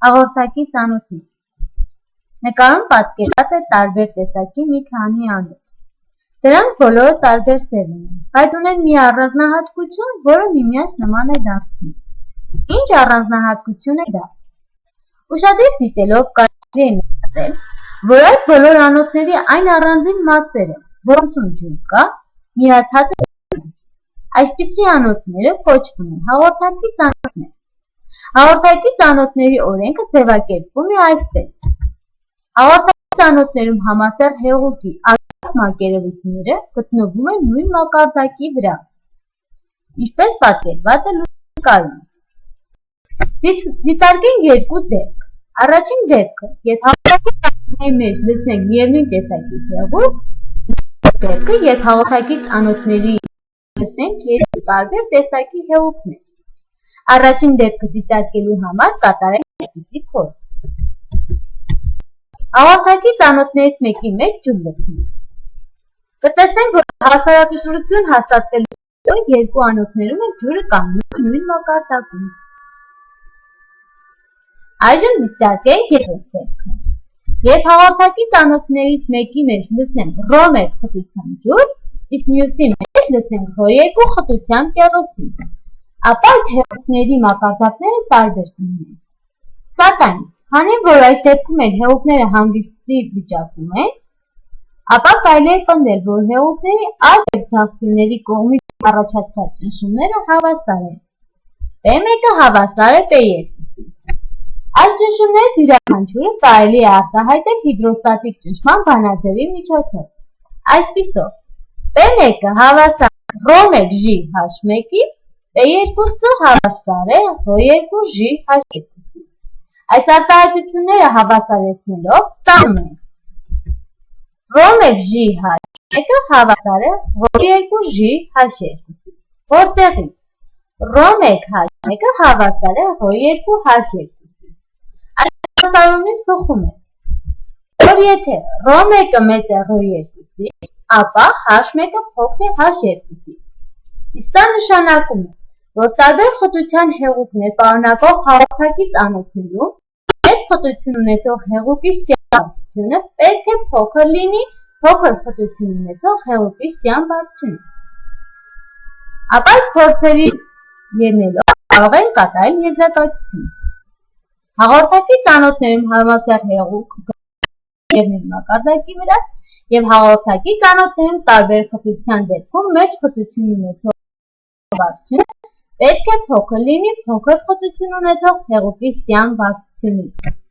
Հաղորդակի ծանոթի նկարում պատկերված է տարբեր տեսակի մի քանի անոթ։ Դրանք բոլորը տարբեր սեր ունեն, բայց ունեն մի առանձնահատկություն, որը միմյանց նման է դարձնում։ Ինչ առանձնահատկություն է դա։ Ուշադիր դիտելով կարելի է նկատել, որ այդ բոլոր անոթների այն առանձին մասերը, որոնցում ջուր կա, միացած են։ Այսպիսի անոթները կոչվում են հաղորդակի ծանոթներ։ Հաղորդակի ծանոթների օրենքը ձևակերպվում է այսպես։ Հաղորդակի ծանոթներում համասեռ հեղուկի ակտիվ մակերևույթները գտնվում են նույն մակարդակի վրա, ինչպես պատկերված է նկարում։ Դիտարկենք երկու դեպք։ Առաջին դեպքը, երբ հաղորդակի ծանոթների մեջ լսենք միևնույն տեսակի հեղուկ, դեպքը, երբ հաղորդակի ծանոթների լսենք երկու տարբեր տեսակի հեղուկներ։ Առաջին դեպքը դիտարկելու համար կատարենք այսպիսի փորձ։ Հաղորդակի ծանոթներից մեկի մեջ ջուր լցնենք։ Կտեսնենք, որ հավասարակշռություն հաստատվելու երկու անոթներում է ջուրը կանգնում նույն մակարդակում։ Այժմ դիտարկենք երկրորդ դեպքը։ Երբ հաղորդակի ծանոթներից մեկի մեջ լցնենք ռ1 խտության ջուր, իսկ մյուսի մեջ լցնենք ռ2 խտության կերոսին, ապա այդ հեղուկների մակարդակները տարբեր կլինեն։ Սակայն, քանի որ այս դեպքում էլ հեղուկները հանգստի վիճակում են, ապա կարելի է պնդել, որ հեղուկների այլ երթախսությունների կողմից առաջացած ճնշումները հավասար են։ P1-ը հավասար է P2-ի։ Այս ճնշումներից յուրաքանչյուրը կարելի է արտահայտել հիդրոստատիկ ճնշման բանաձևի միջոցով։ Այսպիսով, P1-ը հավասար է ρ1J H1-ի, P2-ը հավասար է ρ2J H2-ի։ Այս արտահայտությունները հավասարեցնելով ստանում ենք ρ1J H1-ը հավասար է ρ2J H2-ի, որտեղից ρ1 H1-ը հավասար է ρ2 H2-ի։ Այս հավասարումից բխում է, որ եթե ρ1-ը մեծ է ρ2-ի, ապա H1-ը փոքր է H2-ից։ Իսկ սա նշանակում է, որ տարբեր խտության հեղուկներ պարունակող հաղորդակի ծանոթներում մեծ խտություն ունեցող հեղուկի սյան բարձրությունը պետք է փոքր լինի փոքր խտություն ունեցող հեղուկի սյան բարձրությունից։ Ապա այս փորձերի ելնելով կարող են կատարել եզրակացություն։ Հաղորդակի ծանոթներում համասեռ հեղուկ միևնույն մակարդակի վրա և հաղորդակի ծանոթներում տարբեր խտության դեպքում մեծ խտություն ունեցող բարձրությունը պետք է փոքր լինի փոքր խտություն ունեցող հեղուկի սյան բարձրությունից։